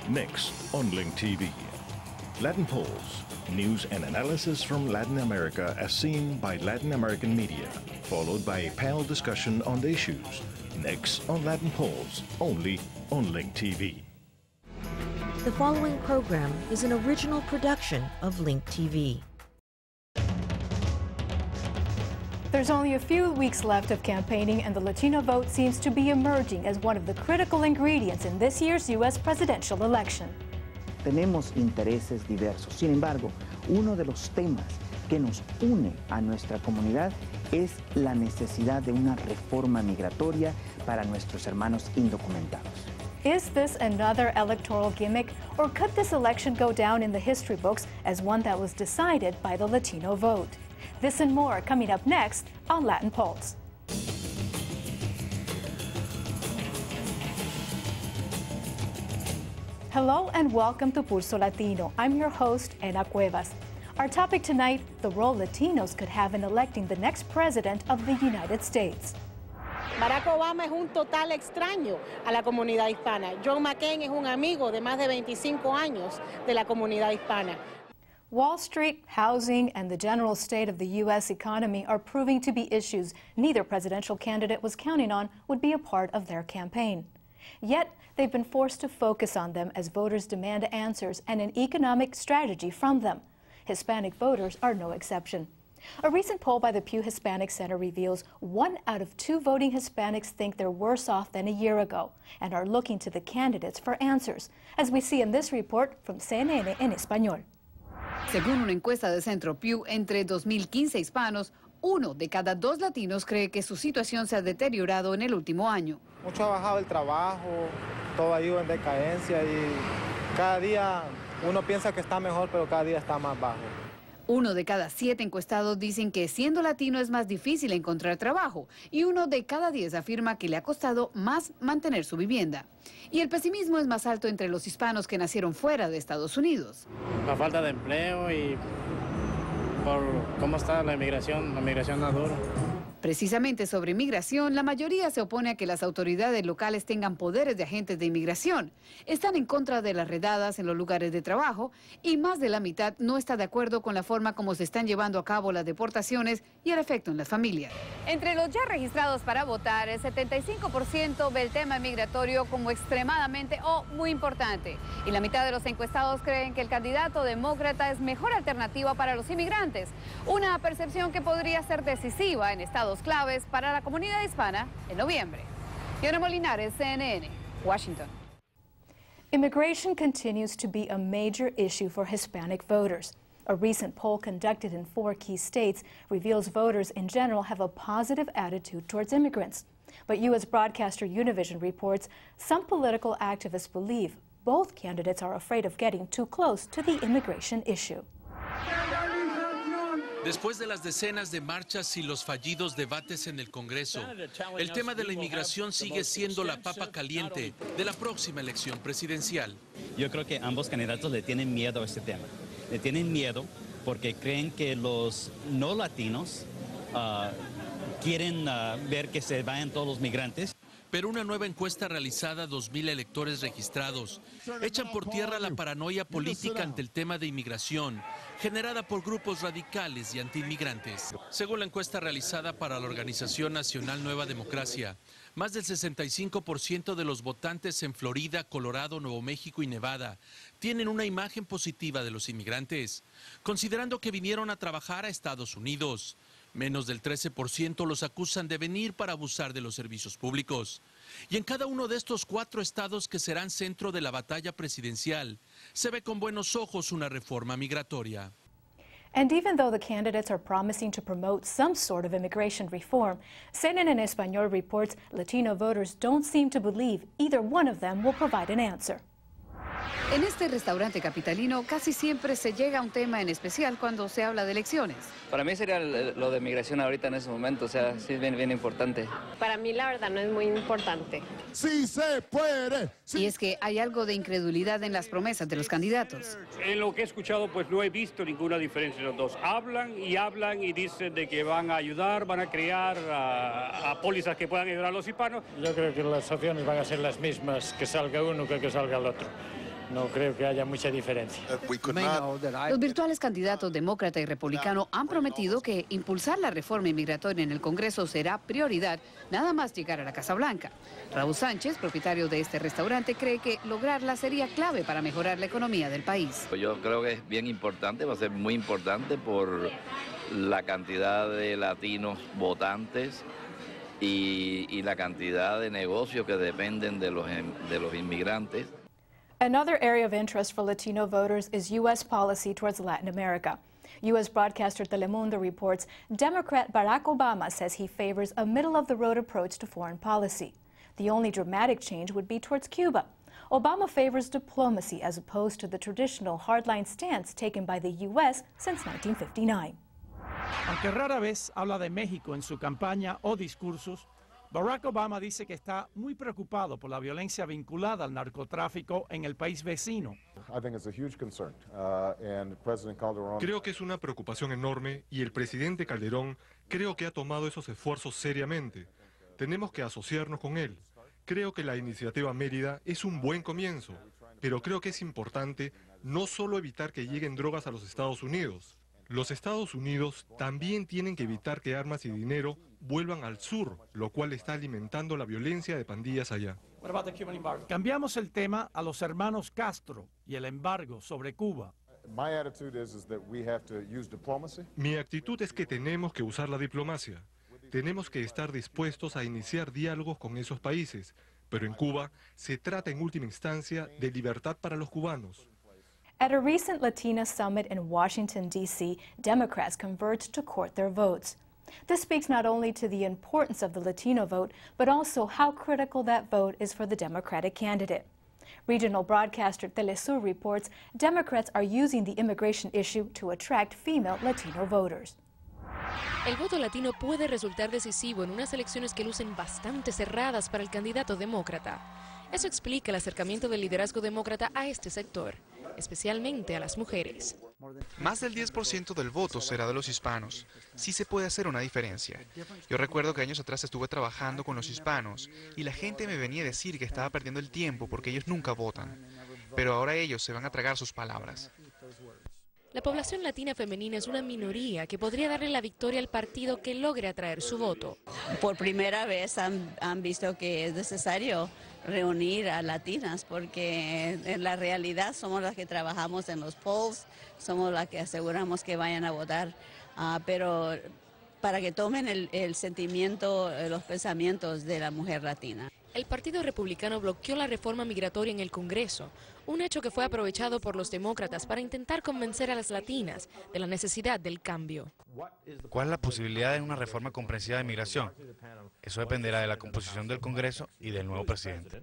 Next on Link TV, Latin polls, news and analysis from Latin America as seen by Latin American media, followed by a panel discussion on the issues. Next on Latin polls, only on Link TV. The following program is an original production of Link TV. There's only a few weeks left of campaigning, and the Latino vote seems to be emerging as one of the critical ingredients in this year's U.S. presidential election. Tenemos intereses diversos. Sin embargo, uno de los temas que nos une a nuestra comunidad es la necesidad de una reforma migratoria para nuestros hermanos indocumentados. Is this another electoral gimmick, or could this election go down in the history books as one that was decided by the Latino vote? This and more coming up next on Latin Pulse. Hello and welcome to Voto Latino. I'm your host, Ana Cuevas. Our topic tonight, the role Latinos could have in electing the next president of the United States. Barack Obama es un total extraño a la comunidad hispana. John McCain es un amigo de más de 25 años de la comunidad hispana. Wall Street, housing, and the general state of the U.S. economy are proving to be issues neither presidential candidate was counting on would be a part of their campaign. Yet, they've been forced to focus on them as voters demand answers and an economic strategy from them. Hispanic voters are no exception. A recent poll by the Pew Hispanic Center reveals 1 out of 2 voting Hispanics think they're worse off than a year ago and are looking to the candidates for answers, as we see in this report from CNN en Español. Según una encuesta de Centro Pew, entre 2015 hispanos, 1 de cada 2 latinos cree que su situación se ha deteriorado en el último año. Mucho ha bajado el trabajo, todo ha ido en decadencia y cada día uno piensa que está mejor, pero cada día está más bajo. 1 de cada 7 encuestados dicen que siendo latino es más difícil encontrar trabajo y 1 de cada 10 afirma que le ha costado más mantener su vivienda. Y el pesimismo es más alto entre los hispanos que nacieron fuera de Estados Unidos. La falta de empleo y por cómo está la migración es dura. Precisamente sobre inmigración, la mayoría se opone a que las autoridades locales tengan poderes de agentes de inmigración. Están en contra de las redadas en los lugares de trabajo y más de la mitad no está de acuerdo con la forma como se están llevando a cabo las deportaciones y el efecto en las familias. Entre los ya registrados para votar, el 75% ve el tema migratorio como extremadamente o muy importante. Y la mitad de los encuestados creen que el candidato demócrata es mejor alternativa para los inmigrantes. Una percepción que podría ser decisiva en estados claves para la comunidad hispana en noviembre. Diana Molinares, CNN, Washington. Immigration continues to be a major issue for Hispanic voters. A recent poll conducted in 4 key states reveals voters in general have a positive attitude towards immigrants. But U.S. broadcaster Univision reports some political activists believe both candidates are afraid of getting too close to the immigration issue. Después de las decenas de marchas y los fallidos debates en el Congreso, el tema de la inmigración sigue siendo la papa caliente de la próxima elección presidencial. Yo creo que ambos candidatos le tienen miedo a este tema. Le tienen miedo porque creen que los no latinos quieren ver que se vayan todos los migrantes. Pero una nueva encuesta realizada a 2,000 electores registrados echan por tierra la paranoia política ante el tema de inmigración, generada por grupos radicales y antiinmigrantes. Según la encuesta realizada para la Organización Nacional Nueva Democracia, más del 65% de los votantes en Florida, Colorado, Nuevo México y Nevada tienen una imagen positiva de los inmigrantes, considerando que vinieron a trabajar a Estados Unidos. Menos del 13% los acusan de venir para abusar de los servicios públicos. Y en cada uno de estos 4 estados que serán centro de la batalla presidencial, se ve con buenos ojos una reforma migratoria. And even though the candidates are promising to promote some sort of immigration reform, CNN en Español reports Latino voters don't seem to believe either one of them will provide an answer. En este restaurante capitalino casi siempre se llega a un tema en especial cuando se habla de elecciones. Para mí sería lo de migración ahorita en ese momento, o sea, sí es bien importante. Para mí la verdad no es muy importante. ¡Sí se puede! Y es que hay algo de incredulidad en las promesas de los candidatos. En lo que he escuchado, pues no he visto ninguna diferencia entre los dos. Hablan y dicen de que van a ayudar, van a crear a pólizas que puedan ayudar a los hispanos. Yo creo que las opciones van a ser las mismas, que salga uno que salga el otro. no creo que haya mucha diferencia. Los virtuales candidatos demócrata y republicano han prometido que impulsar la reforma inmigratoria en el Congreso será prioridad, nada más llegar a la Casa Blanca. Raúl Sánchez, propietario de este restaurante, cree que lograrla sería clave para mejorar la economía del país. Yo creo que es bien importante, va a ser muy importante por la cantidad de latinos votantes y la cantidad de negocios que dependen de los inmigrantes. Another area of interest for Latino voters is U.S. policy towards Latin America. U.S. broadcaster Telemundo reports Democrat Barack Obama says he favors a middle-of-the-road approach to foreign policy. The only dramatic change would be towards Cuba. Obama favors diplomacy as opposed to the traditional hardline stance taken by the U.S. since 1959. Aunque rara vez habla de México en su campaña o discursos, Barack Obama dice que está muy preocupado por la violencia vinculada al narcotráfico en el país vecino. Creo que es una preocupación enorme y el presidente Calderón creo que ha tomado esos esfuerzos seriamente. Tenemos que asociarnos con él. Creo que la iniciativa Mérida es un buen comienzo, pero creo que es importante no solo evitar que lleguen drogas a los Estados Unidos. Los Estados Unidos también tienen que evitar que armas y dinero vuelvan al sur, lo cual está alimentando la violencia de pandillas allá. Cambiamos el tema a los hermanos Castro y el embargo sobre Cuba. Mi actitud es que tenemos que usar la diplomacia. Tenemos que estar dispuestos a iniciar diálogos con esos países, pero en Cuba se trata en última instancia de libertad para los cubanos. At a recent Latina summit in Washington, D.C., Democrats converged to court their votes. This speaks not only to the importance of the Latino vote, but also how critical that vote is for the Democratic candidate. Regional broadcaster Telesur reports Democrats are using the immigration issue to attract female Latino voters. El voto latino puede resultar decisivo en unas elecciones que lucen bastante cerradas para el candidato demócrata. Eso explica el acercamiento del liderazgo demócrata a este sector, especialmente a las mujeres. Más del 10% del voto será de los hispanos. Sí se puede hacer una diferencia. Yo recuerdo que años atrás estuve trabajando con los hispanos y la gente me venía a decir que estaba perdiendo el tiempo porque ellos nunca votan. Pero ahora ellos se van a tragar sus palabras. La población latina femenina es una minoría que podría darle la victoria al partido que logre atraer su voto. Por primera vez han visto que es necesario reunir a latinas porque en la realidad somos las que trabajamos en los polls, somos las que aseguramos que vayan a votar, pero para que tomen el sentimiento, los pensamientos de la mujer latina. El Partido Republicano bloqueó la reforma migratoria en el Congreso, un hecho que fue aprovechado por los demócratas para intentar convencer a las latinas de la necesidad del cambio. ¿Cuál es la posibilidad de una reforma comprensiva de migración? Eso dependerá de la composición del Congreso y del nuevo presidente.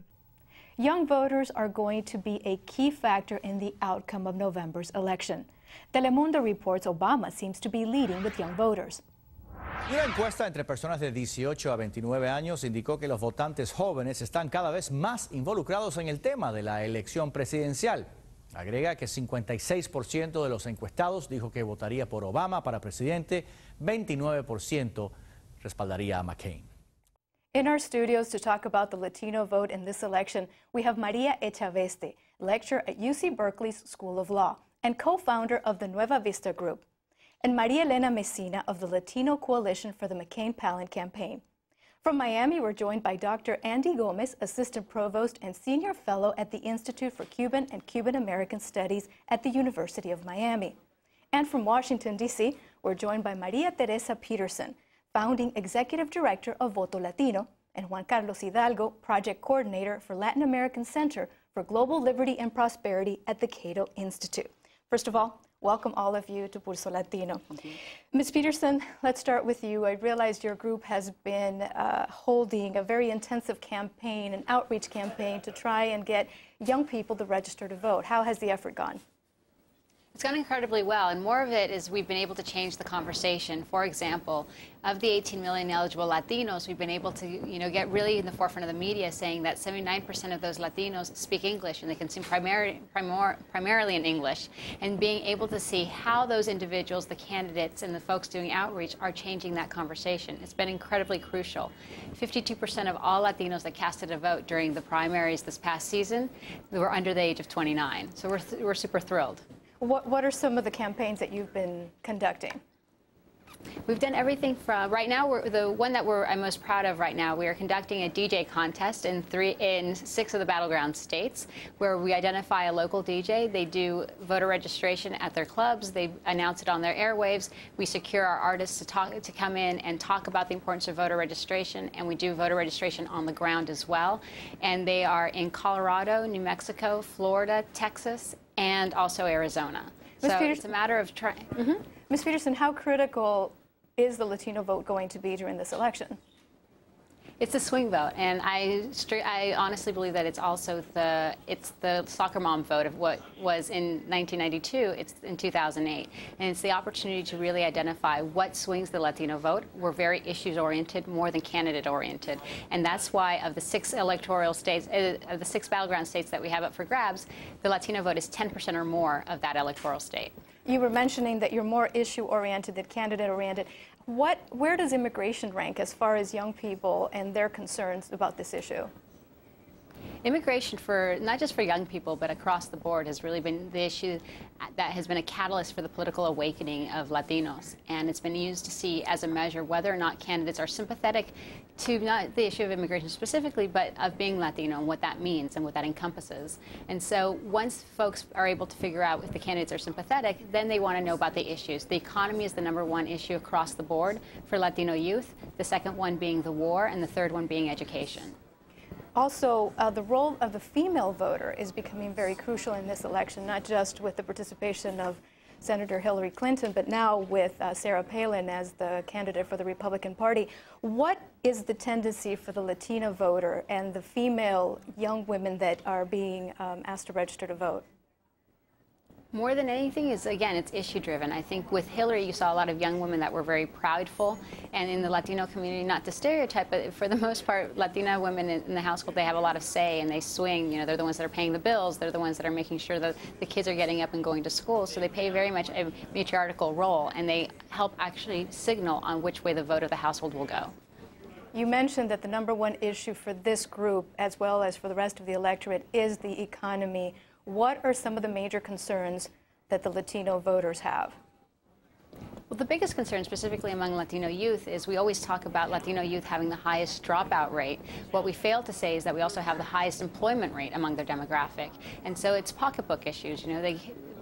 Young voters are going to be a key factor in the outcome of November's election. Telemundo reports Obama seems to be leading with young voters. Una encuesta entre personas de 18 a 29 años indicó que los votantes jóvenes están cada vez más involucrados en el tema de la elección presidencial. Agrega que 56% de los encuestados dijo que votaría por Obama para presidente, 29% respaldaría a McCain. In our studios to talk about the Latino vote in this election, we have María Echaveste, lecturer at UC Berkeley's School of Law and co-founder of the Nueva Vista Group, and María Elena Messina of the Latino Coalition for the McCain-Palin campaign. From Miami, we're joined by Dr. Andy Gomez, Assistant Provost and Senior Fellow at the Institute for Cuban and Cuban American Studies at the University of Miami. And from Washington, D.C., we're joined by María Teresa Peterson, Founding Executive Director of Voto Latino, and Juan Carlos Hidalgo, Project Coordinator for Latin American Center for Global Liberty and Prosperity at the Cato Institute. First of all, welcome all of you to Voto Latino. Ms. Peterson, let's start with you. I realize your group has been holding a very intensive campaign, an outreach campaign, to try and get young people to register to vote. How has the effort gone? It's gone incredibly well, and more of it is we've been able to change the conversation. For example, of the 18 million eligible Latinos, we've been able to, get really in the forefront of the media, saying that 79% of those Latinos speak English, and they consume primarily in English. And being able to see how those individuals, the candidates, and the folks doing outreach are changing that conversation. It's been incredibly crucial. 52% of all Latinos that casted a vote during the primaries this past season were under the age of 29. So we're super thrilled. What are some of the campaigns that you've been conducting? We've done everything from, right now, the one that I'm most proud of right now, we are conducting a DJ contest in 6 of the battleground states, where we identify a local DJ. They do voter registration at their clubs. They announce it on their airwaves. We secure our artists to come in and talk about the importance of voter registration, and we do voter registration on the ground as well. And they are in Colorado, New Mexico, Florida, Texas, and also Arizona. So it's a matter of trying. Ms. Peterson, how critical is the Latino vote going to be during this election? It's a swing vote, and I honestly believe that it's also the soccer mom vote of what was in 1992. It's in 2008, and it's the opportunity to really identify what swings the Latino vote. We're very issues-oriented more than candidate-oriented, and that's why of the 6 electoral states, of the 6 battleground states that we have up for grabs, the Latino vote is 10% or more of that electoral state. You were mentioning that you're more issue-oriented than candidate-oriented. Where does immigration rank as far as young people and their concerns about this issue? Immigration, not just for young people, but across the board, has really been the issue that has been a catalyst for the political awakening of Latinos. And it's been used to see as a measure whether or not candidates are sympathetic to not the issue of immigration specifically, but of being Latino and what that means and what that encompasses. And so once folks are able to figure out if the candidates are sympathetic, then they want to know about the issues. The economy is the #1 issue across the board for Latino youth, the second one being the war, and the third one being education. Also, the role of the female voter is becoming very crucial in this election, not just with the participation of Senator Hillary Clinton, but now with Sarah Palin as the candidate for the Republican Party. What is the tendency for the Latina voter and the female young women that are being asked to register to vote? More than anything is, again, it's issue-driven. I think with Hillary, you saw a lot of young women that were very proudful, and in the Latino community, not to stereotype, but for the most part, Latina women in the household, they have a lot of say, and they swing. They're the ones that are paying the bills. They're the ones that are making sure that the kids are getting up and going to school. So they play very much a matriarchal role, and they help actually signal on which way the vote of the household will go. You mentioned that the #1 issue for this group, as well as for the rest of the electorate, is the economy. What are some of the major concerns that the Latino voters have? Well, the biggest concern, specifically among Latino youth, is we always talk about Latino youth having the highest dropout rate. What we fail to say is that we also have the highest employment rate among their demographic. And so it's pocketbook issues.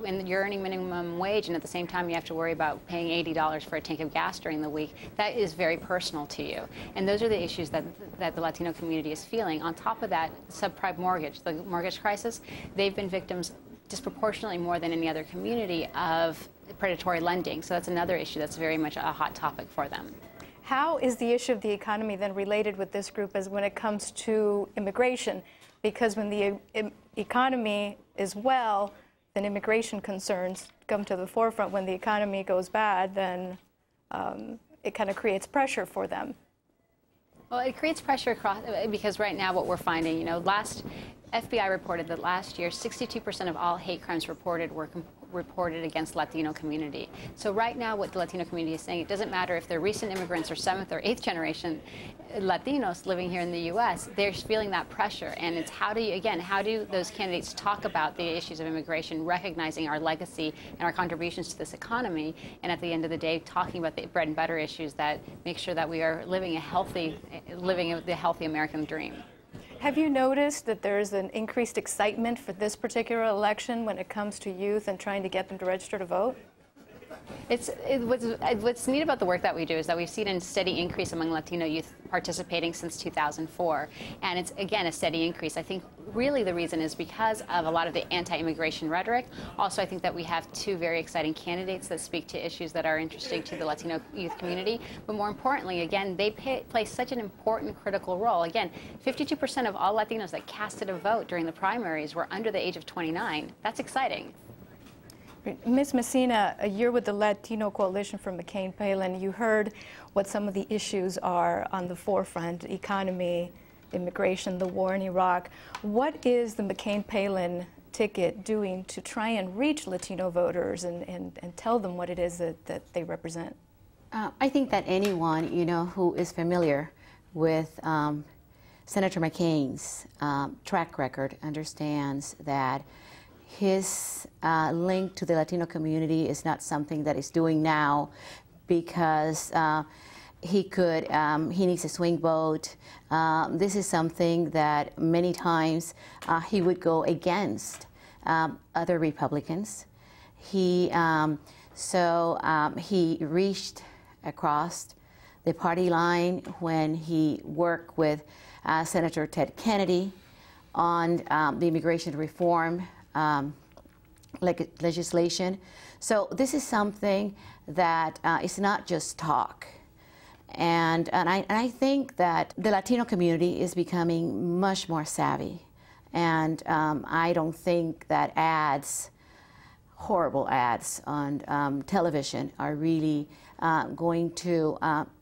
When you're earning minimum wage and at the same time you have to worry about paying $80 for a tank of gas during the week, that is very personal to you. And those are the issues that the Latino community is feeling. On top of that, subprime mortgage, the mortgage crisis, they've been victims disproportionately more than any other community of predatory lending. So that's another issue that's very much a hot topic for them. How is the issue of the economy then related with this group as when it comes to immigration? Because when the economy is well, then immigration concerns come to the forefront. When the economy goes bad, then it kind of creates pressure for them. Well, it creates pressure across, because right now what we're finding, FBI reported that last year 62% of all hate crimes reported were reported against Latino community. So right now what the Latino community is saying, it doesn't matter if they're recent immigrants or 7th or 8th generation Latinos living here in the U.S., they're feeling that pressure. And it's how do those candidates talk about the issues of immigration, recognizing our legacy and our contributions to this economy, and at the end of the day, talking about the bread and butter issues that make sure that we are living the healthy American dream. Have you noticed that there's an increased excitement for this particular election when it comes to youth and trying to get them to register to vote? What's neat about the work that we do is that we've seen a steady increase among Latino youth participating since 2004. And it's, again, a steady increase. I think really the reason is because of a lot of the anti-immigration rhetoric. Also, I think that we have 2 very exciting candidates that speak to issues that are interesting to the Latino youth community. But more importantly, again, they play such an important, critical role. Again, 52% of all Latinos that casted a vote during the primaries were under the age of 29. That's exciting. Ms. Messina, you're with the Latino Coalition for McCain-Palin. You heard what some of the issues are on the forefront: economy, immigration, the war in Iraq. What is the McCain-Palin ticket doing to try and reach Latino voters and tell them what it is that they represent? I think that anyone, who is familiar with Senator McCain's track record understands that his link to the Latino community is not something that he's doing now because he needs a swing vote. This is something that many times he would go against other Republicans. He reached across the party line when he worked with Senator Ted Kennedy on the immigration reform legislation. So this is something that is not just talk. And I think that the Latino community is becoming much more savvy. And I don't think that horrible ads on television are really going to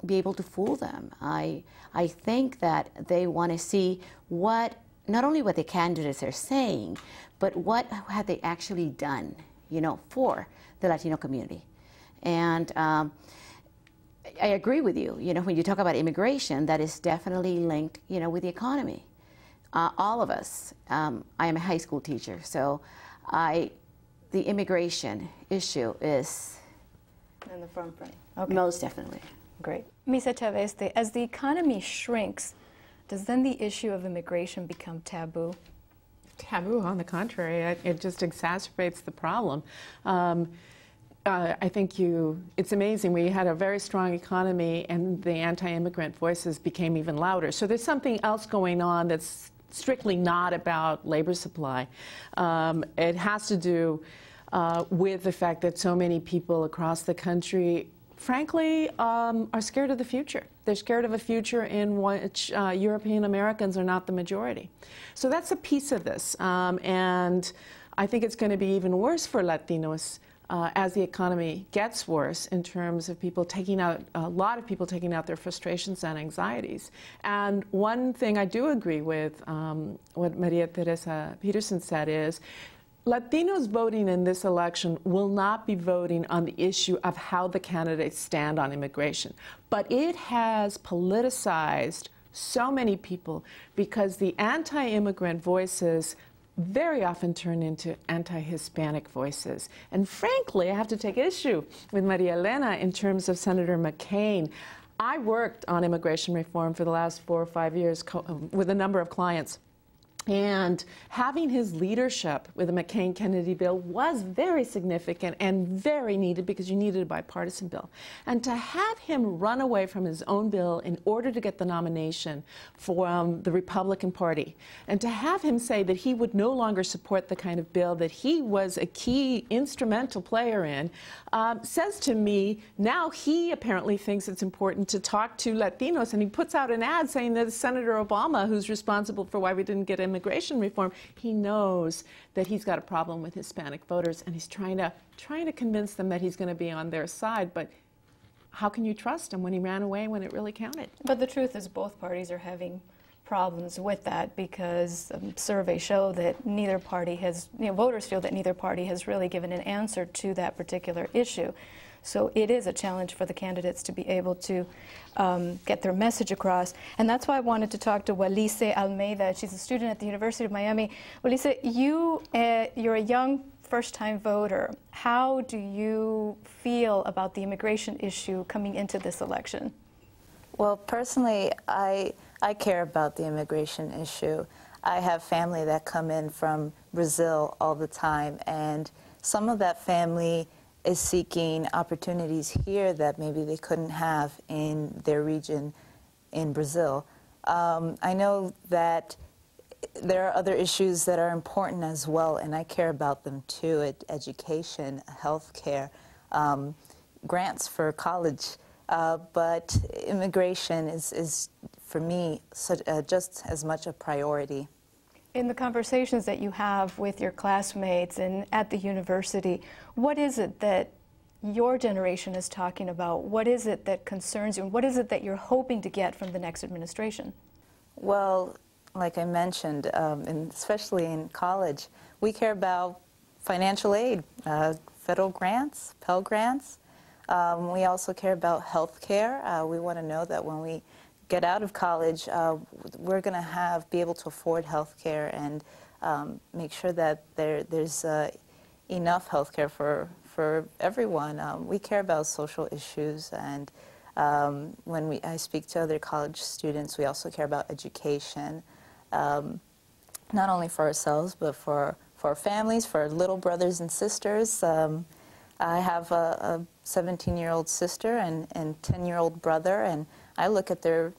be able to fool them. I think that they want to see not only what the candidates are saying, but what have they actually done, for the Latino community. And I agree with you. When you talk about immigration, that is definitely linked, with the economy. All of us. I am a high school teacher, so the immigration issue is in the front. Okay. Most definitely. Great. Misa Chaveste, as the economy shrinks, does then the issue of immigration become taboo? Taboo, on the contrary, it just exacerbates the problem. I think it's amazing. We had a very strong economy and the anti-immigrant voices became even louder. So there's something else going on that's strictly not about labor supply. It has to do with the fact that so many people across the country, frankly, are scared of the future. They're scared of a future in which European Americans are not the majority. So that's a piece of this. And I think it's going to be even worse for Latinos as the economy gets worse in terms of a lot of people taking out their frustrations and anxieties. And one thing I do agree with what Maria Teresa Peterson said is, Latinos voting in this election will not be voting on the issue of how the candidates stand on immigration. But it has politicized so many people because the anti-immigrant voices very often turn into anti-Hispanic voices. And frankly, I have to take issue with Maria Elena in terms of Senator McCain. I worked on immigration reform for the last 4 or 5 years with a number of clients. And having his leadership with the McCain-Kennedy bill was very significant and very needed because you needed a bipartisan bill. And to have him run away from his own bill in order to get the nomination for the Republican Party, and to have him say that he would no longer support the kind of bill that he was a key instrumental player in, says to me, now he apparently thinks it's important to talk to Latinos, and he puts out an ad saying that it's Senator Obama who's responsible for why we didn't get immigration reform. He knows that he's got a problem with Hispanic voters, and he's trying to convince them that he's going to be on their side. But how can you trust him when he ran away when it really counted? But the truth is both parties are having problems with that because surveys show that neither party has, voters feel that neither party has really given an answer to that particular issue. So it is a challenge for the candidates to be able to get their message across. And that's why I wanted to talk to Walice Almeida. She's a student at the University of Miami. Walice, you're a young first-time voter. How do you feel about the immigration issue coming into this election? Well, personally, I care about the immigration issue. I have family that come in from Brazil all the time, and some of that family is seeking opportunities here that maybe they couldn't have in their region in Brazil. I know that there are other issues that are important as well, and I care about them too: education, health care, grants for college. But immigration is for me, just as much a priority. In the conversations that you have with your classmates and at the university, what is it that your generation is talking about? What is it that concerns you? And what is it that you're hoping to get from the next administration? Well, like I mentioned, and especially in college, we care about financial aid, federal grants, Pell grants. We also care about health care. We want to know that when we get out of college, we're going to be able to afford health care and make sure that there's enough health care for everyone. We care about social issues, and when I speak to other college students, we also care about education, not only for ourselves, but for our families, for our little brothers and sisters. I have a 17-year-old sister and 10-year-old brother, and I look at their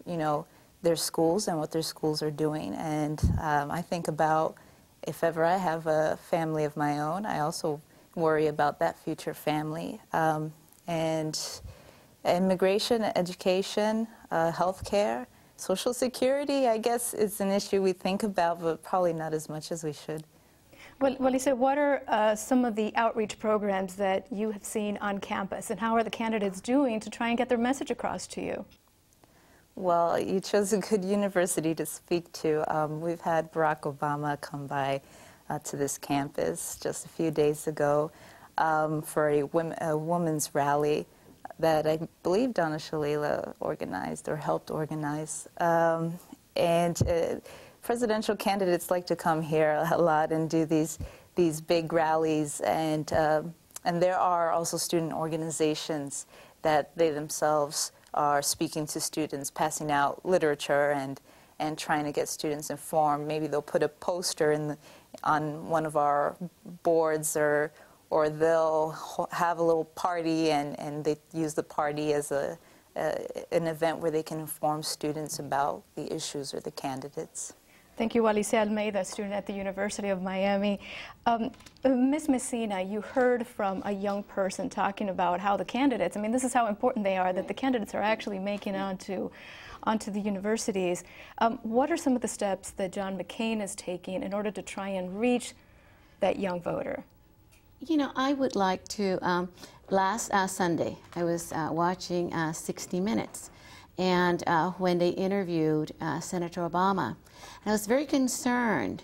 schools and what their schools are doing, and I think about if ever I have a family of my own, I also worry about that future family. And immigration, education, health care, Social Security, I guess, is an issue we think about, but probably not as much as we should. Well, Lisa, what are some of the outreach programs that you have seen on campus, and how are the candidates doing to try and get their message across to you? Well, you chose a good university to speak to. We've had Barack Obama come by to this campus just a few days ago for a women's rally that I believe Donna Shalala organized or helped organize. Presidential candidates like to come here a lot and do these big rallies, and there are also student organizations that they themselves are speaking to students, passing out literature and trying to get students informed. Maybe they'll put a poster on one of our boards, or they'll have a little party and they use the party as an event where they can inform students about the issues or the candidates. Thank you, Alicia Almeida, student at the University of Miami. Ms. Messina, you heard from a young person talking about how the candidates, I mean, this is how important they are, that the candidates are actually making onto the universities. What are some of the steps that John McCain is taking in order to try and reach that young voter? You know, I would like to, last Sunday, I was watching 60 Minutes, and when they interviewed Senator Obama, and I was very concerned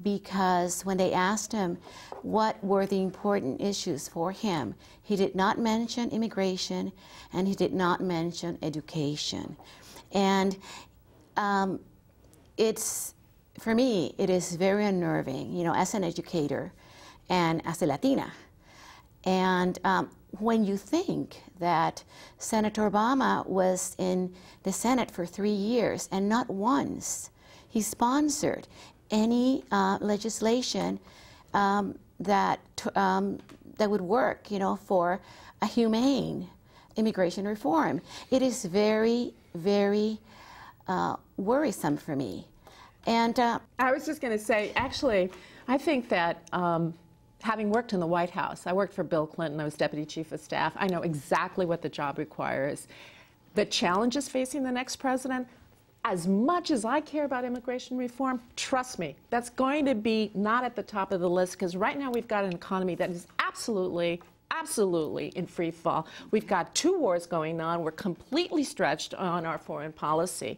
because when they asked him what were the important issues for him, he did not mention immigration and he did not mention education. And for me, it is very unnerving, you know, as an educator and as a Latina. And when you think that Senator Obama was in the Senate for 3 years and not once he sponsored any legislation that would work, you know, for a humane immigration reform, it is very, very worrisome for me. And I was just going to say, actually, I think that having worked in the White House, I worked for Bill Clinton, I was Deputy Chief of Staff, I know exactly what the job requires. The challenges facing the next president, as much as I care about immigration reform, trust me, that's going to be not at the top of the list, because right now we've got an economy that is absolutely in free fall. We've got 2 wars going on. We're completely stretched on our foreign policy.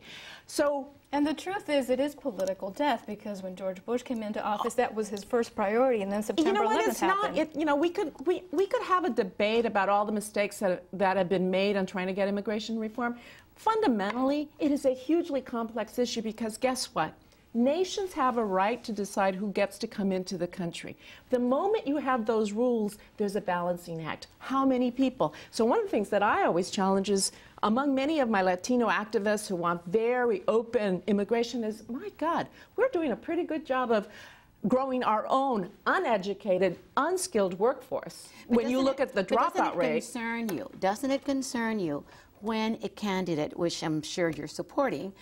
And the truth is, it is political death, because when George Bush came into office, that was his first priority, and then September 11th happened. You know, we could have a debate about all the mistakes that have been made on trying to get immigration reform. Fundamentally, it is a hugely complex issue, because guess what? Nations have a right to decide who gets to come into the country. The moment you have those rules, there's a balancing act. How many people? So one of the things that I always challenge is, among many of my Latino activists who want very open immigration, is, my God, we're doing a pretty good job of growing our own uneducated, unskilled workforce. When you look at the dropout rate. Doesn't it concern you when a candidate, which I'm sure you're supporting,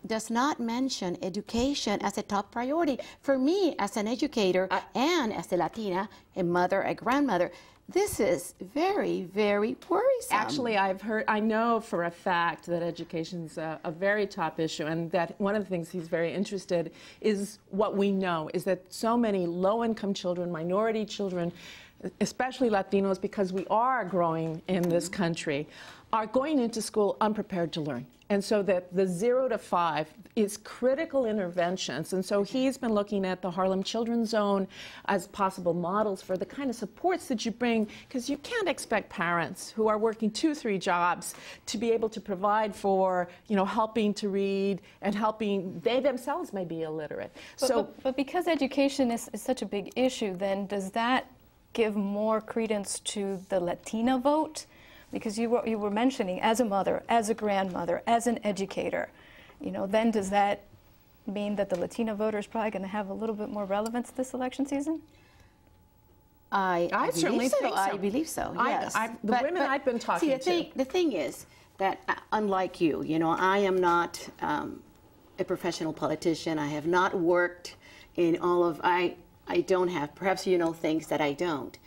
does not mention education as a top priority. For me, as an educator and as a Latina, a mother, a grandmother, this is very, very worrisome. Actually, I know for a fact that education is a very top issue, and that one of the things he's very interested is what we know is that so many low-income children, minority children, especially Latinos, because we are growing in this country, are going into school unprepared to learn. And so that the 0 to 5 is critical interventions. And so he's been looking at the Harlem Children's Zone as possible models for the kind of supports that you bring, because you can't expect parents who are working 2, 3 jobs to be able to provide for, you know, helping to read and helping, they themselves may be illiterate. But because education is such a big issue, then does that give more credence to the Latina vote? Because you were mentioning, as a mother, as a grandmother, as an educator, you know, then does that mean that the Latino voter is probably going to have a little bit more relevance this election season? I certainly think so. I believe so, yes. The women I've been talking to. The thing is that, unlike you know, I am not a professional politician. I have not worked in all of, I don't have, perhaps you know things that I don't.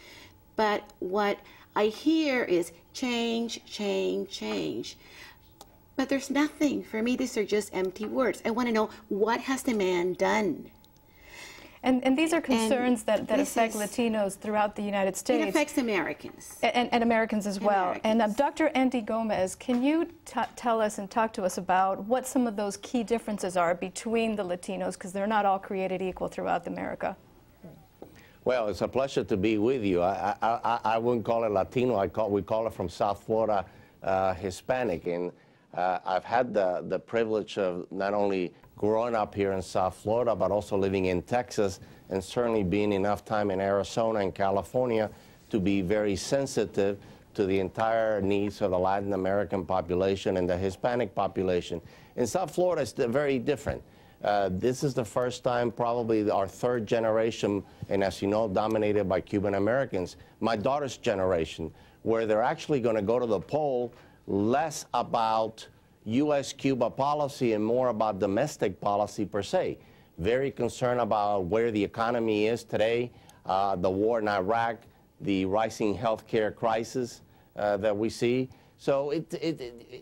But what I hear is change, change, change. But there's nothing. For me, these are just empty words. I want to know, what has the man done? And these are concerns that affect Latinos throughout the United States. It affects Americans. And Americans as well. And Dr. Andy Gomez, can you tell us and talk to us about what some of those key differences are between the Latinos, because they're not all created equal throughout America? Well, it's a pleasure to be with you. I wouldn't call it Latino. We call it from South Florida Hispanic. And I've had the privilege of not only growing up here in South Florida, but also living in Texas, and certainly being enough time in Arizona and California to be very sensitive to the entire needs of the Latin American population and the Hispanic population. In South Florida, it's very different. This is the first time, probably our 3rd generation, and as you know, dominated by Cuban Americans, my daughter's generation, where they're actually going to go to the poll less about U.S.-Cuba policy and more about domestic policy per se. Very concerned about where the economy is today, the war in Iraq, the rising healthcare crisis that we see. So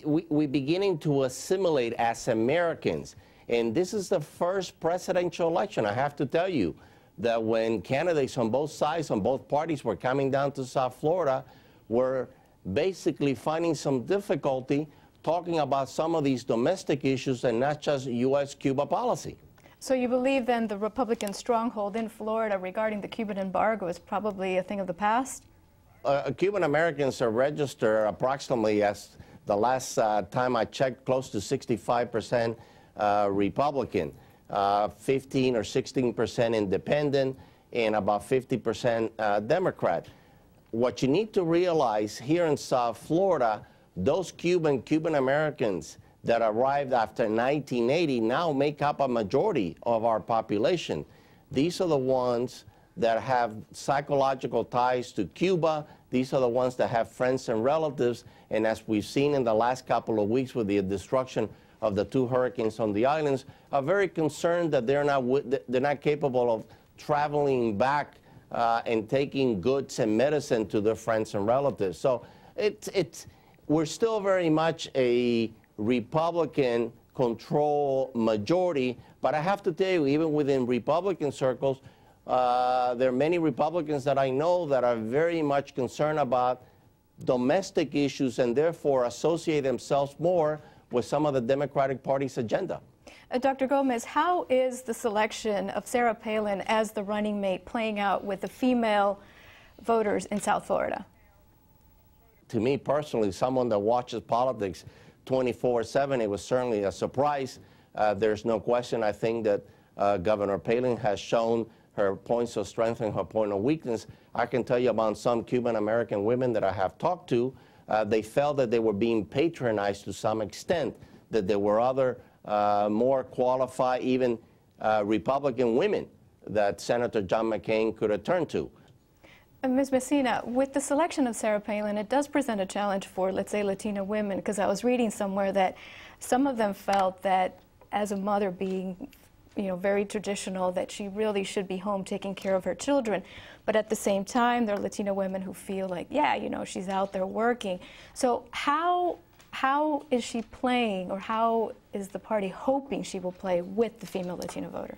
we're beginning to assimilate as Americans. And this is the first presidential election. I have to tell you that when candidates on both sides, on both parties, were coming down to South Florida, were basically finding some difficulty talking about some of these domestic issues and not just U.S.-Cuba policy. So you believe then the Republican stronghold in Florida regarding the Cuban embargo is probably a thing of the past? Cuban Americans are registered approximately, as the last time I checked, close to 65% Republican, 15 or 16% independent, and about 50% Democrat. What you need to realize here in South Florida, those Cuban Americans that arrived after 1980 now make up a majority of our population. These are the ones that have psychological ties to Cuba. These are the ones that have friends and relatives. And as we've seen in the last couple of weeks with the destruction of the 2 hurricanes on the islands, are very concerned that they're not capable of traveling back and taking goods and medicine to their friends and relatives. So we're still very much a Republican control majority, but I have to tell you, even within Republican circles, there are many Republicans that I know that are very much concerned about domestic issues and therefore associate themselves more with some of the Democratic Party's agenda. Dr. Gomez, how is the selection of Sarah Palin as the running mate playing out with the female voters in South Florida? To me personally, someone that watches politics 24/7, it was certainly a surprise. There's no question, I think, that Governor Palin has shown her points of strength and her point of weakness. I can tell you about some Cuban American women that I have talked to. They felt that they were being patronized to some extent, that there were other more qualified, even Republican women that Senator John McCain could have turned to. Ms. Messina, with the selection of Sarah Palin, it does present a challenge for, let's say, Latina women, because I was reading somewhere that some of them felt that as a mother being, very traditional, that she really should be home taking care of her children. But at the same time, there are Latino women who feel like, yeah, she's out there working. So how is she playing, or how is the party hoping she will play with the female Latino voter?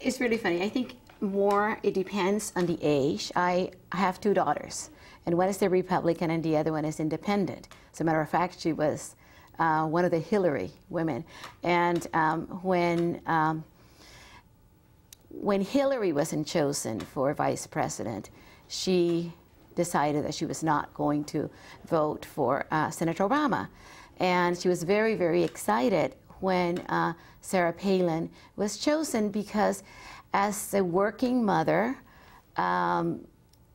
It's really funny. I think more it depends on the age. I have 2 daughters, and one is the Republican and the other one is independent. As a matter of fact, she was one of the Hillary women. And when Hillary wasn't chosen for vice president, she decided that she was not going to vote for Senator Obama. And she was very, very excited when Sarah Palin was chosen, because as a working mother,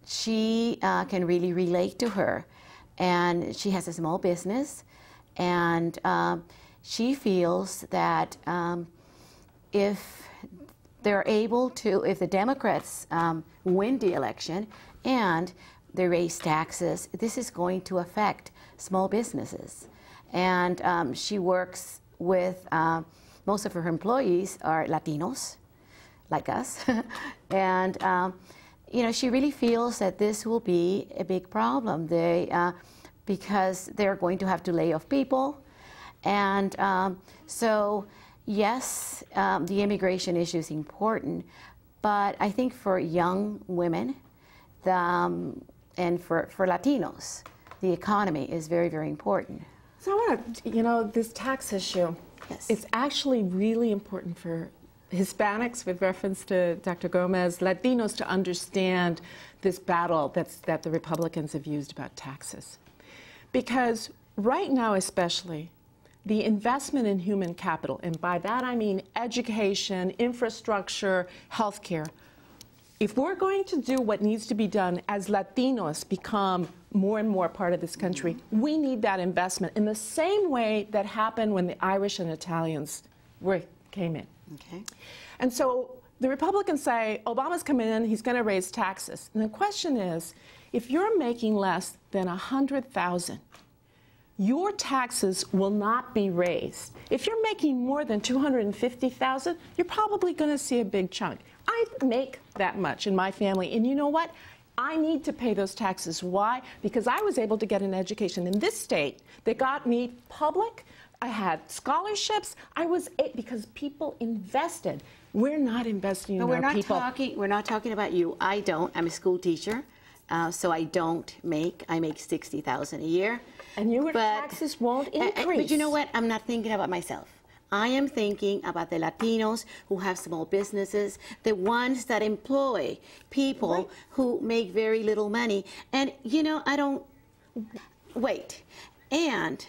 she can really relate to her. And she has a small business, and she feels that if they're able to, if the Democrats win the election and they raise taxes, this is going to affect small businesses. And she works with, most of her employees are Latinos, like us. And, she really feels that this will be a big problem. Because they're going to have to lay off people. And so, yes, the immigration issue is important, but I think for young women and for Latinos, the economy is very, very important. So I want to, this tax issue, it's actually really important for Hispanics, with reference to Dr. Gomez, Latinos to understand this battle that the Republicans have used about taxes. Because right now especially, the investment in human capital, and by that I mean education, infrastructure, healthcare, if we're going to do what needs to be done as Latinos become more and more part of this country, we need that investment in the same way that happened when the Irish and Italians came in. Okay. And so the Republicans say, Obama's coming in, he's going to raise taxes. And the question is, if you're making less than $100,000, your taxes will not be raised. If you're making more than $250,000, you're probably going to see a big chunk. I make that much in my family, and you know what? I need to pay those taxes. Why? Because I was able to get an education in this state that got me public. I had scholarships. Because people invested. We're not investing in our people. We're not talking about you. I don't. I'm a school teacher, so I don't make. I make $60,000 a year. And your taxes won't increase. But you know what? I'm not thinking about myself. I am thinking about the Latinos who have small businesses, the ones that employ people who make very little money. And, I don't... Wait. And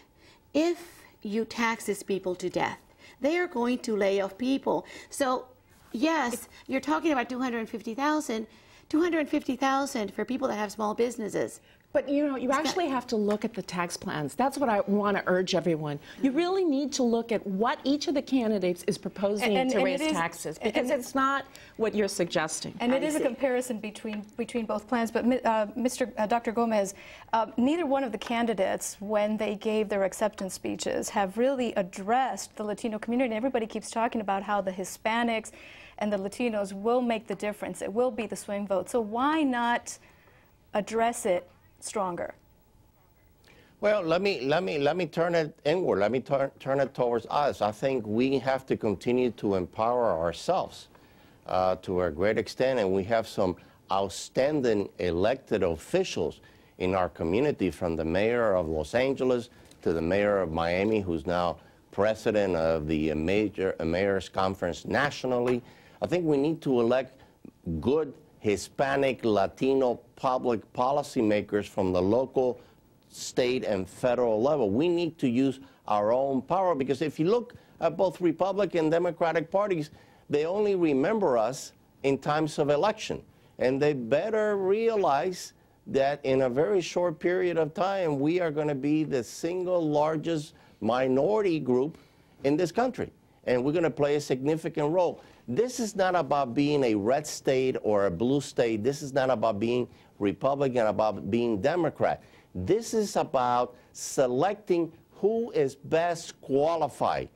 if you tax these people to death, they are going to lay off people. So, yes, you're talking about $250,000 for people that have small businesses. But, you actually have to look at the tax plans. That's what I want to urge everyone. You really need to look at what each of the candidates is proposing to raise taxes, because it's not what you're suggesting. And it is a comparison between both plans. But Dr. Gomez, neither one of the candidates, when they gave their acceptance speeches, have really addressed the Latino community. And everybody keeps talking about how the Hispanics and the Latinos will make the difference. It will be the swing vote. So why not address it stronger? Well, let me turn it inward. Let me turn it towards us. I think we have to continue to empower ourselves to a great extent, and we have some outstanding elected officials in our community, from the mayor of Los Angeles to the mayor of Miami, who's now president of the Mayor's Conference nationally. I think we need to elect good Hispanic, Latino public policymakers from the local, state, and federal level. We need to use our own power, because if you look at both Republican and Democratic parties, they only remember us in times of election. And they better realize that in a very short period of time, we are going to be the single largest minority group in this country. And we're going to play a significant role. This is not about being a red state or a blue state. This is not about being Republican, about being Democrat. This is about selecting who is best qualified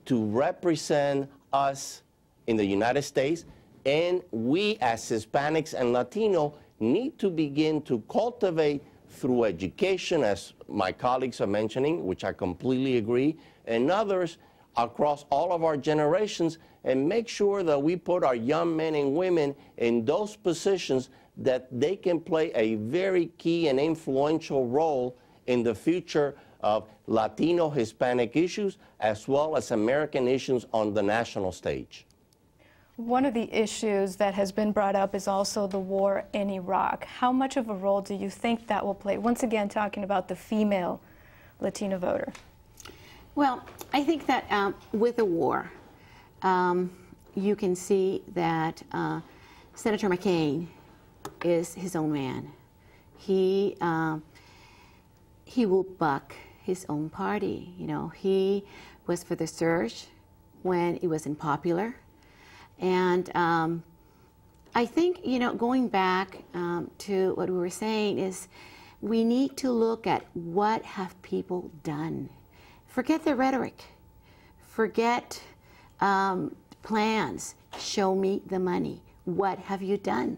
to represent us in the United States, and we as Hispanics and Latino need to begin to cultivate through education, as my colleagues are mentioning, which I completely agree, and others across all of our generations, and make sure that we put our young men and women in those positions that they can play a very key and influential role in the future of Latino Hispanic issues as well as American issues on the national stage. One of the issues that has been brought up is also the war in Iraq. How much of a role do you think that will play? Once again, talking about the female Latino voter. Well, I think that with the war, you can see that Senator McCain is his own man. He will buck his own party. You know, he was for the surge when it wasn't popular. And I think, you know, going back to what we were saying is we need to look at what have people done. Forget the rhetoric. Forget plans. Show me the money. What have you done?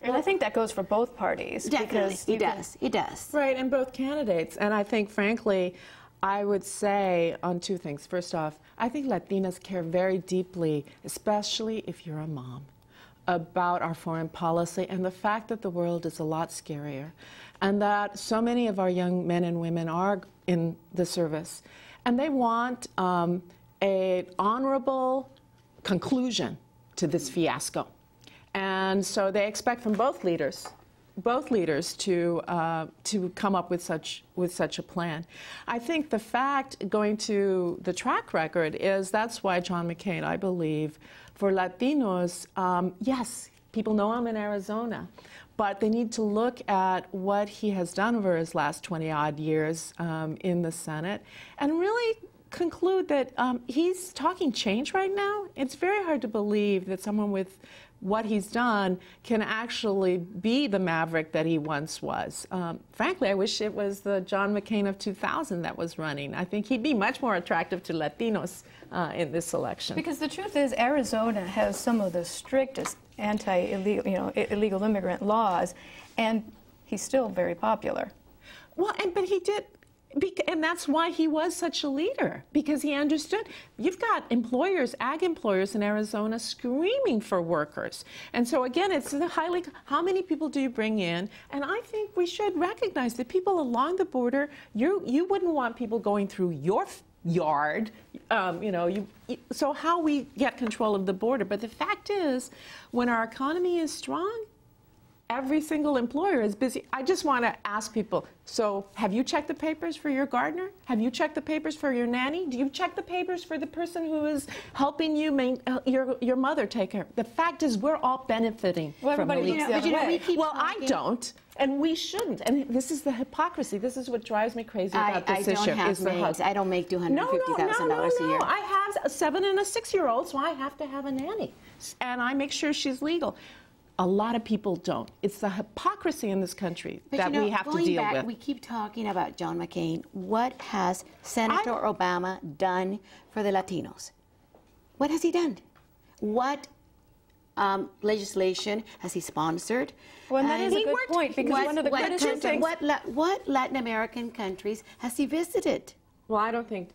And I think that goes for both parties. Definitely, it does. Right, and both candidates. And I think, frankly, I would say on two things. First off, I think Latinas care very deeply, especially if you're a mom, about our foreign policy and the fact that the world is a lot scarier and that so many of our young men and women are in the service. And they want an honorable conclusion to this fiasco. And so they expect from both leaders to come up with such a plan. I think the fact, going to the track record, is that's why John McCain, I believe, for Latinos, yes, people know him in Arizona, but they need to look at what he has done over his last 20-odd years in the Senate and really conclude that he's talking change right now. It's very hard to believe that someone with what he's done can actually be the maverick that he once was. Frankly, I wish it was the John McCain of 2000 that was running. I think he'd be much more attractive to Latinos in this election. Because the truth is, Arizona has some of the strictest illegal immigrant laws, and he's still very popular. Well, but he did. And that's why he was such a leader, because he understood. You've got employers, ag employers in Arizona screaming for workers. And so again, it's how many people do you bring in? And I think we should recognize that people along the border, you wouldn't want people going through your yard, so how we get control of the border. But the fact is, when our economy is strong, every single employer is busy. I just want to ask people, so have you checked the papers for your gardener? Have you checked the papers for your nanny? Do you check the papers for the person who is helping you, your mother take care? The fact is, we're all benefiting from the leaks. Well, I don't, and we shouldn't. And this is the hypocrisy. This is what drives me crazy about this issue. I don't make $250,000 a year. I have a 7 and a 6-year-old, so I have to have a nanny, and I make sure she's legal. A lot of people don't. It's the hypocrisy in this country that we have to deal with. We keep talking about John McCain. What has Senator Obama done for the Latinos? What has he done? What legislation has he sponsored? Well, that is a good point, because one of the criticisms... What Latin American countries has he visited? Well, I don't think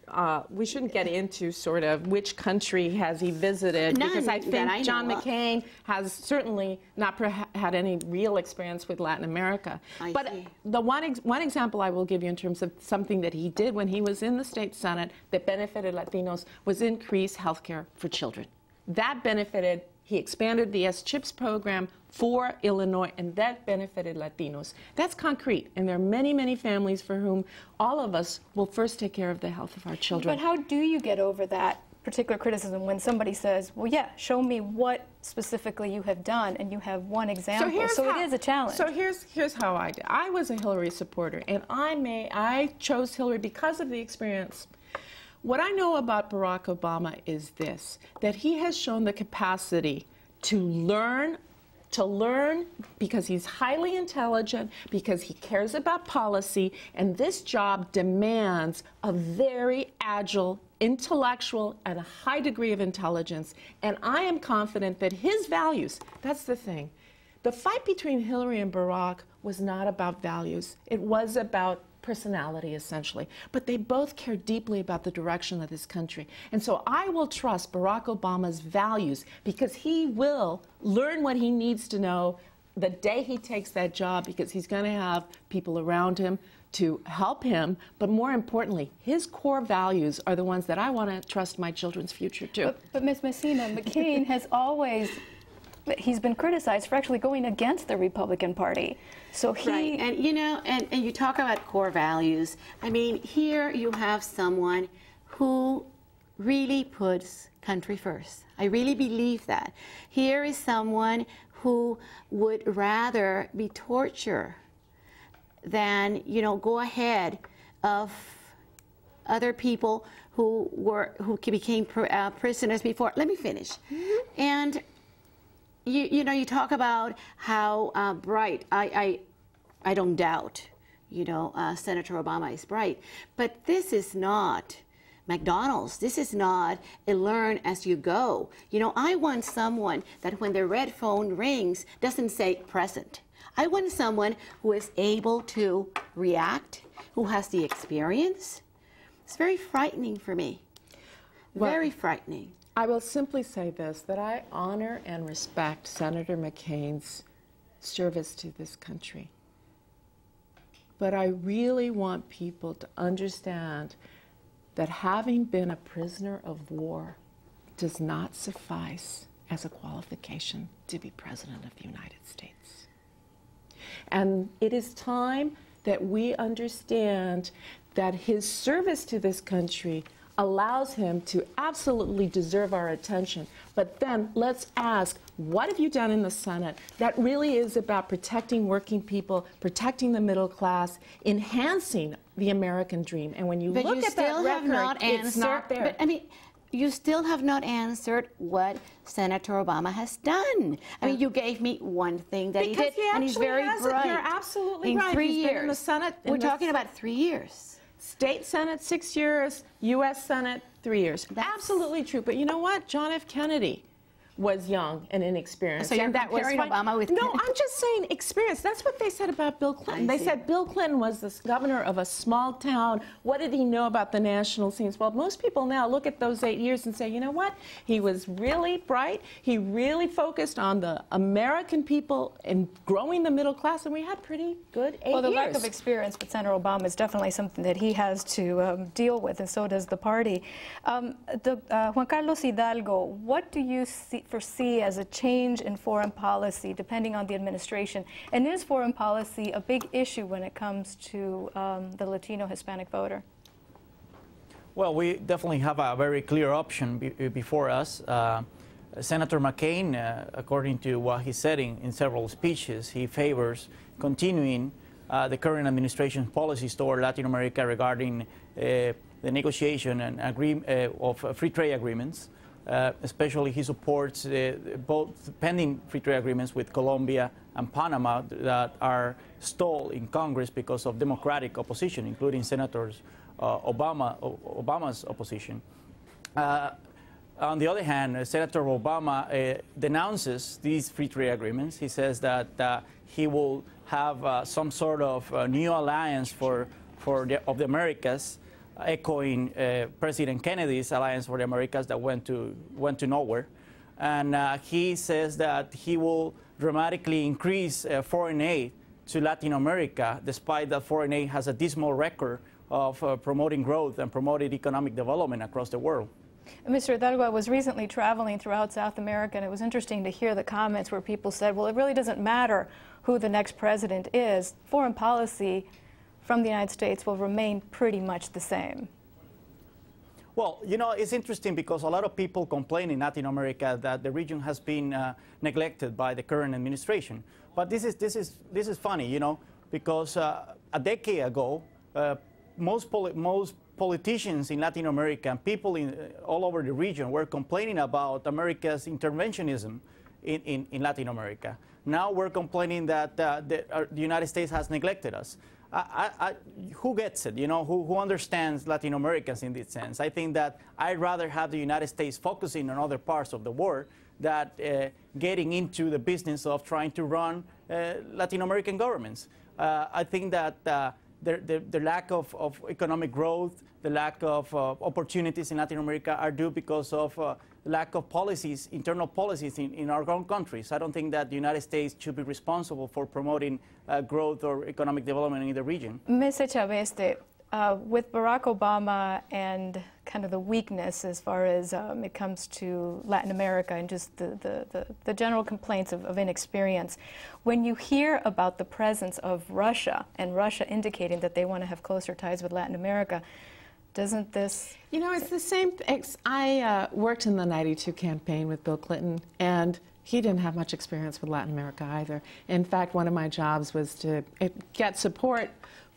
we shouldn't get into sort of which country has he visited, because I think John McCain has certainly not had any real experience with Latin America. But the one example I will give you in terms of something that he did when he was in the state Senate that benefited Latinos was increase health care for children. That benefited, he expanded the S-CHIPS program for Illinois, and that benefited Latinos. That's concrete, and there are many, many families for whom all of us will first take care of the health of our children. But how do you get over that particular criticism when somebody says, well, yeah, show me what specifically you have done, and you have one example, so it is a challenge. So here's how I did. I was a Hillary supporter, and I chose Hillary because of the experience. What I know about Barack Obama is this, that he has shown the capacity to learn because he's highly intelligent, because he cares about policy, and this job demands a very agile intellectual and a high degree of intelligence, and I am confident that his values, that's the thing. The fight between Hillary and Barack was not about values. It was about personality, essentially. But they both care deeply about the direction of this country. And so I will trust Barack Obama's values because he will learn what he needs to know the day he takes that job, because he's going to have people around him to help him, but more importantly, his core values are the ones that I want to trust my children's future to. But Ms. Messina, McCain has always, he's been criticized for actually going against the Republican Party. So he... Right, and you know, and you talk about core values. I mean, here you have someone who really puts country first. I really believe that. Here is someone who would rather be tortured than, you know, go ahead of other people who became prisoners before. Let me finish. Mm-hmm. And you know, you talk about how bright. I don't doubt, you know, Senator Obama is bright, but this is not McDonald's. This is not a learn as you go. You know, I want someone that when their red phone rings doesn't say present. I want someone who is able to react, who has the experience. It's very frightening for me. Well, very frightening. I will simply say this, that I honor and respect Senator McCain's service to this country. But I really want people to understand that having been a prisoner of war does not suffice as a qualification to be President of the United States. And it is time that we understand that his service to this country allows him to absolutely deserve our attention. But then let's ask, what have you done in the Senate that really is about protecting working people, protecting the middle class, enhancing the American dream? And when you look at that rhetoric, it's not there. But I mean, you still have not answered what Senator Obama has done. I mean, you gave me one thing that he did, and he's very bright. You're absolutely right. In 3 years. Been in the Senate. We're talking about 3 years. State Senate, 6 years. U.S. Senate, 3 years. That's absolutely true. But you know what? John F. Kennedy was young and inexperienced. So you're comparing Obama with No, I'm just saying experience. That's what they said about Bill Clinton. They said Bill Clinton was the governor of a small town. What did he know about the national scenes? Well, most people now look at those 8 years and say, you know what? He was really bright. He really focused on the American people and growing the middle class, and we had pretty good 8 years. Well, the lack of experience with Senator Obama is definitely something that he has to deal with, and so does the party. Juan Carlos Hidalgo, what do you foresee as a change in foreign policy depending on the administration? And is foreign policy a big issue when it comes to the Latino Hispanic voter? Well, we definitely have a very clear option before us. Senator McCain, according to what he said in several speeches, he favors continuing the current administration's policies toward Latin America regarding the negotiation and of free trade agreements. Especially he supports both pending free trade agreements with Colombia and Panama that are stalled in Congress because of Democratic opposition, including Senators Obama's opposition. On the other hand, Senator Obama denounces these free trade agreements. He says that he will have some sort of new alliance of the Americas, echoing President Kennedy's Alliance for the Americas that went to nowhere. And he says that he will dramatically increase foreign aid to Latin America, despite that foreign aid has a dismal record of promoting growth and promoting economic development across the world. Mr. Hidalgo, I was recently traveling throughout South America, and it was interesting to hear the comments where people said, well, it really doesn't matter who the next president is. Foreign policy from the United States will remain pretty much the same. Well, you know, it's interesting because a lot of people complain in Latin America that the region has been neglected by the current administration. But this is funny, you know, because a decade ago, most politicians in Latin America and people all over the region were complaining about America's interventionism in Latin America. Now we're complaining that the United States has neglected us. who gets it? You know, who understands Latin Americans in this sense? I think that I'd rather have the United States focusing on other parts of the world than getting into the business of trying to run Latin American governments. I think that the lack of economic growth, the lack of opportunities in Latin America are due because of lack of policies, internal policies in our own countries. I don't think that the United States should be responsible for promoting growth or economic development in the region. Mr. Chaveste, with Barack Obama and kind of the weakness as far as it comes to Latin America and just the general complaints of inexperience, when you hear about the presence of Russia and Russia indicating that they want to have closer ties with Latin America, doesn't this... You know, it's the same. I worked in the '92 campaign with Bill Clinton, and he didn't have much experience with Latin America either. In fact, one of my jobs was to get support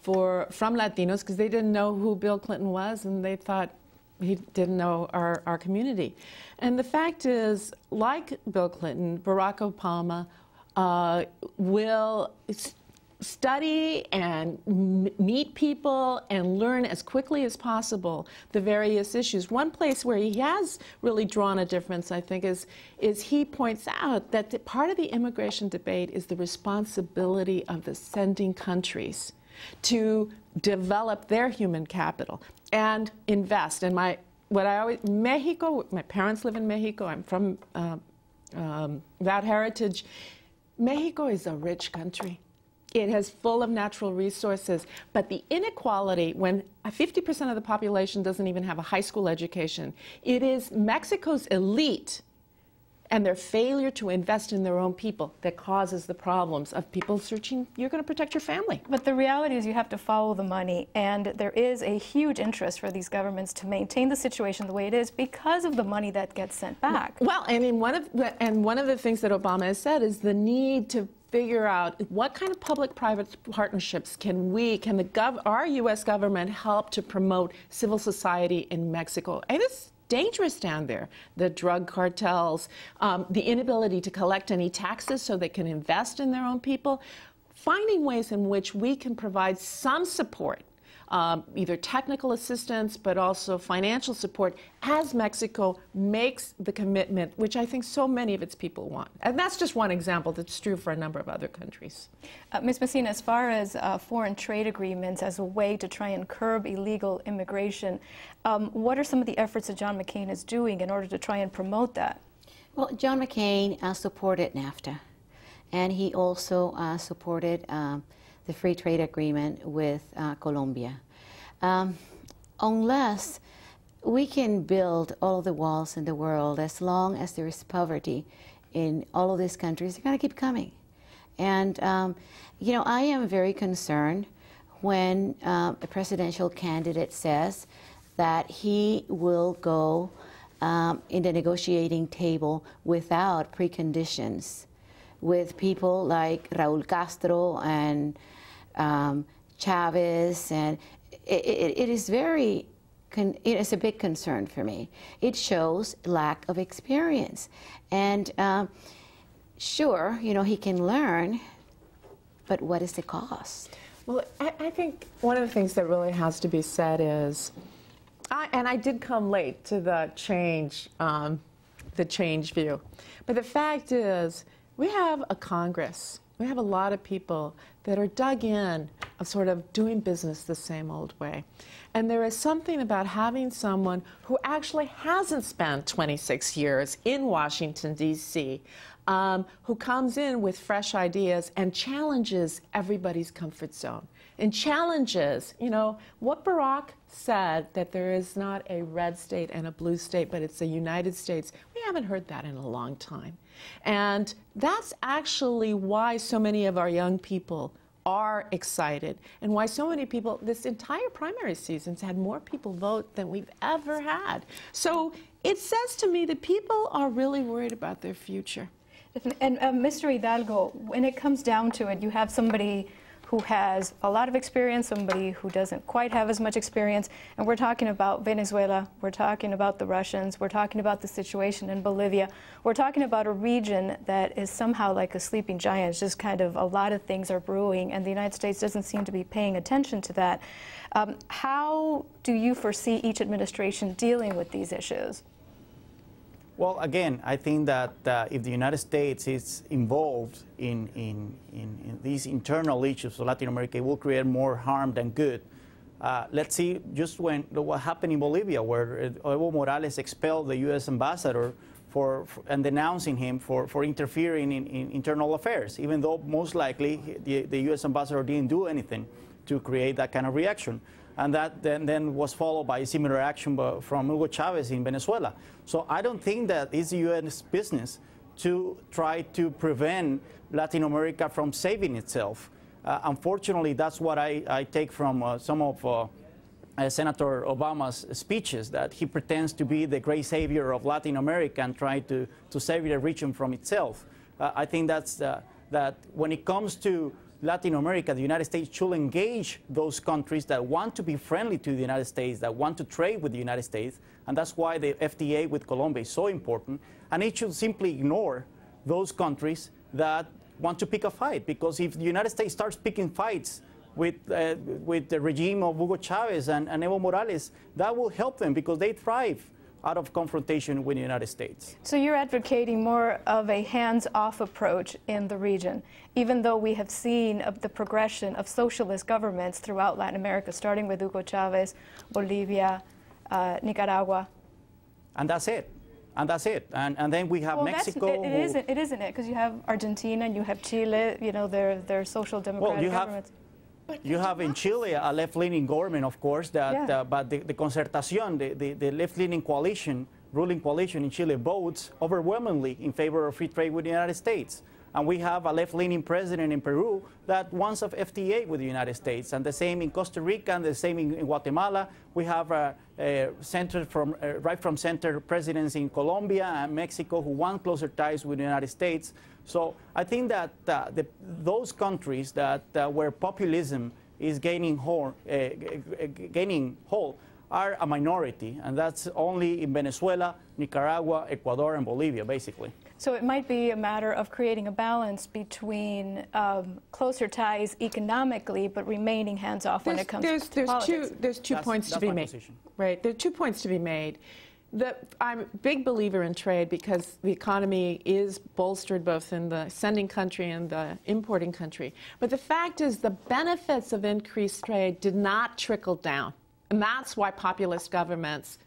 from Latinos because they didn't know who Bill Clinton was, and they thought he didn't know our community. And the fact is, like Bill Clinton, Barack Obama will study and meet people and learn as quickly as possible the various issues. One place where he has really drawn a difference, I think, is he points out that part of the immigration debate is the responsibility of the sending countries to develop their human capital and invest. And Mexico, my parents live in Mexico, I'm from that heritage. Mexico is a rich country. It is full of natural resources, but the inequality, when 50% of the population doesn't even have a high school education, it is Mexico's elite and their failure to invest in their own people that causes the problems of people searching, you're going to protect your family. But the reality is you have to follow the money, and there is a huge interest for these governments to maintain the situation the way it is because of the money that gets sent back. Well, I mean, one of the things that Obama has said is the need to figure out what kind of public-private partnerships can our U.S. government help to promote civil society in Mexico. And it's dangerous down there. The drug cartels, the inability to collect any taxes so they can invest in their own people. Finding ways in which we can provide some support, either technical assistance but also financial support as Mexico makes the commitment, which I think so many of its people want. And that's just one example that's true for a number of other countries. Ms. Messina, as far as foreign trade agreements as a way to try and curb illegal immigration, what are some of the efforts that John McCain is doing in order to try and promote that? Well, John McCain supported NAFTA, and he also supported the free trade agreement with Colombia. Unless we can build all the walls in the world, as long as there is poverty in all of these countries, they're going to keep coming. And, you know, I am very concerned when a presidential candidate says that he will go in the negotiating table without preconditions with people like Raúl Castro and Chavez, and it is it's a big concern for me. It shows lack of experience, and sure, you know, he can learn, but what is the cost? Well, I think one of the things that really has to be said is, and I did come late to the change view, but the fact is, we have a Congress. We have a lot of people that are dug in of sort of doing business the same old way. And there is something about having someone who actually hasn't spent 26 years in Washington, D.C., who comes in with fresh ideas and challenges everybody's comfort zone. And challenges, you know, what Barack said, that there is not a red state and a blue state, but it's a United States. We haven't heard that in a long time. And that's actually why so many of our young people are excited, and why so many people, this entire primary season's had more people vote than we've ever had. So it says to me that people are really worried about their future. And Mr. Hidalgo, when it comes down to it, you have somebody who has a lot of experience, somebody who doesn't quite have as much experience, and we're talking about Venezuela, we're talking about the Russians, we're talking about the situation in Bolivia, we're talking about a region that is somehow like a sleeping giant. It's just kind of a lot of things are brewing, and the United States doesn't seem to be paying attention to that. How do you foresee each administration dealing with these issues? Well, again, I think that if the United States is involved in these internal issues of Latin America, it will create more harm than good. Let's see just what happened in Bolivia, where Evo Morales expelled the U.S. ambassador and denouncing him for interfering in internal affairs, even though most likely the U.S. ambassador didn't do anything to create that kind of reaction. And that then was followed by a similar action from Hugo Chavez in Venezuela. So I don't think that it's the U.S. business to try to prevent Latin America from saving itself. Unfortunately, that's what I take from some of Senator Obama's speeches, that he pretends to be the great savior of Latin America and try to save the region from itself. I think that when it comes to Latin America, the United States should engage those countries that want to be friendly to the United States, that want to trade with the United States, and that's why the FTA with Colombia is so important. And it should simply ignore those countries that want to pick a fight, because if the United States starts picking fights with the regime of Hugo Chavez and Evo Morales, that will help them because they thrive out of confrontation with the United States. So you're advocating more of a hands-off approach in the region, even though we have seen the progression of socialist governments throughout Latin America, starting with Hugo Chavez, Bolivia, Nicaragua. And that's it. And that's it. And then we have Mexico. It isn't it? Because you have Argentina and you have Chile, you know, they're social democratic governments. You have in Chile a left-leaning government, of course, but the Concertación, the left-leaning coalition, ruling coalition in Chile votes overwhelmingly in favor of free trade with the United States. And we have a left-leaning president in Peru that wants a FTA with the United States. And the same in Costa Rica and the same in Guatemala. We have right from center presidents in Colombia and Mexico who want closer ties with the United States. So I think that those countries where populism is gaining hold are a minority, and that's only in Venezuela, Nicaragua, Ecuador, and Bolivia, basically. So it might be a matter of creating a balance between closer ties economically, but remaining hands-off when it comes to politics. There's two points to be made. Right, there are 2 points to be made. I'm a big believer in trade because the economy is bolstered both in the sending country and the importing country. But the fact is the benefits of increased trade did not trickle down. And that's why populist governments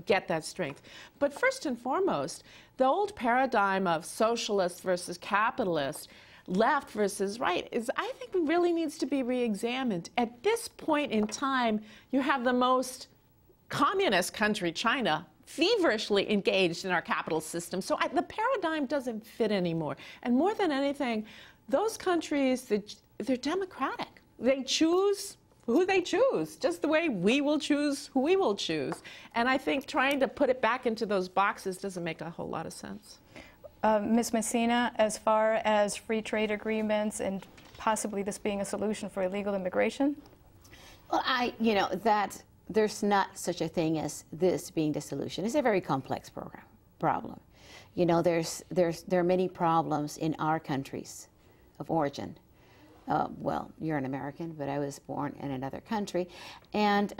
get that strength. But first and foremost, the old paradigm of socialist versus capitalist, left versus right, I think really needs to be re-examined. At this point in time, you have the most communist country, China, feverishly engaged in our capital system. So the paradigm doesn't fit anymore. And more than anything, those countries, they're democratic. They choose who they choose, just the way we will choose who we will choose. And I think trying to put it back into those boxes doesn't make a whole lot of sense. Ms. Messina, as far as free trade agreements and possibly this being a solution for illegal immigration? Well, there's not such a thing as this being the solution. It's a very complex problem. There are many problems in our countries of origin. Well, you're an American, but I was born in another country, and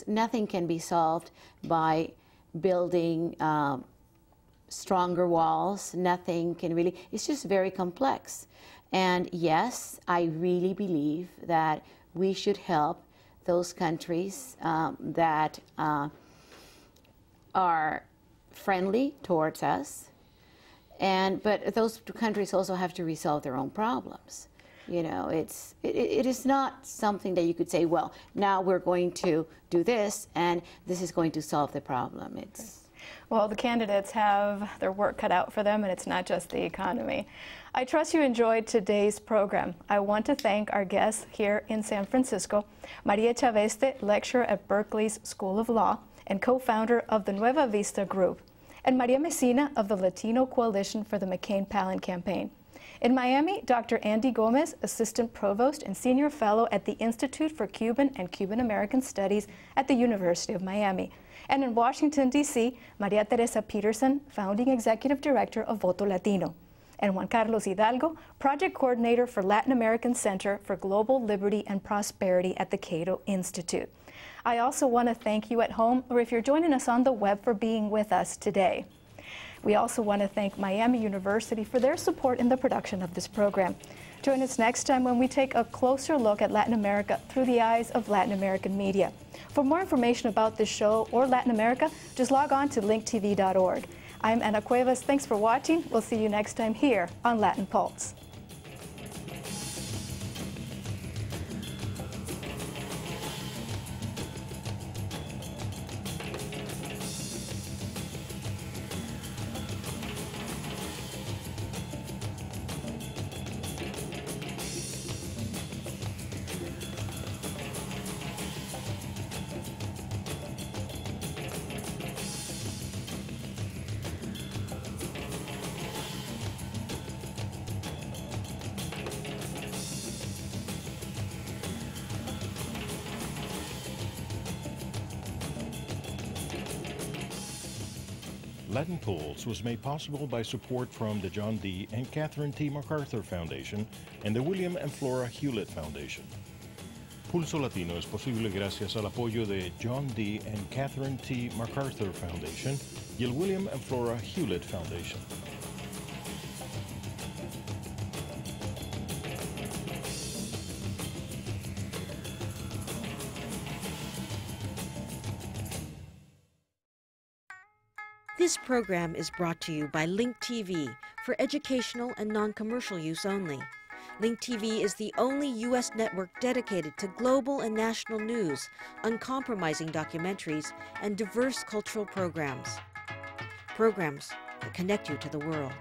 nothing can be solved by building stronger walls. Nothing can really, it's just very complex. And yes, I really believe that we should help those countries that are friendly towards us, but those countries also have to resolve their own problems. It is not something that you could say, well, now we're going to do this, and this is going to solve the problem. Well, the candidates have their work cut out for them, and it's not just the economy. I trust you enjoyed today's program. I want to thank our guests here in San Francisco, Maria Chaveste, lecturer at Berkeley's School of Law and co-founder of the Nueva Vista Group, and Maria Messina of the Latino Coalition for the McCain-Palin campaign. In Miami, Dr. Andy Gomez, Assistant Provost and Senior Fellow at the Institute for Cuban and Cuban American Studies at the University of Miami. And in Washington, D.C., Maria Teresa Peterson, Founding Executive Director of Voto Latino. And Juan Carlos Hidalgo, Project Coordinator for Latin American Center for Global Liberty and Prosperity at the Cato Institute. I also want to thank you at home, or if you're joining us on the web, for being with us today. We also want to thank Miami University for their support in the production of this program. Join us next time when we take a closer look at Latin America through the eyes of Latin American media. For more information about this show or Latin America, just log on to linktv.org. I'm Ana Cuevas. Thanks for watching. We'll see you next time here on Latin Pulse. Latin Pulse was made possible by support from the John D. and Catherine T. MacArthur Foundation and the William and Flora Hewlett Foundation. Pulso Latino es posible gracias al apoyo de John D. and Catherine T. MacArthur Foundation y el William and Flora Hewlett Foundation. This program is brought to you by Link TV for educational and non-commercial use only. Link TV is the only U.S. network dedicated to global and national news, uncompromising documentaries, and diverse cultural programs. Programs that connect you to the world.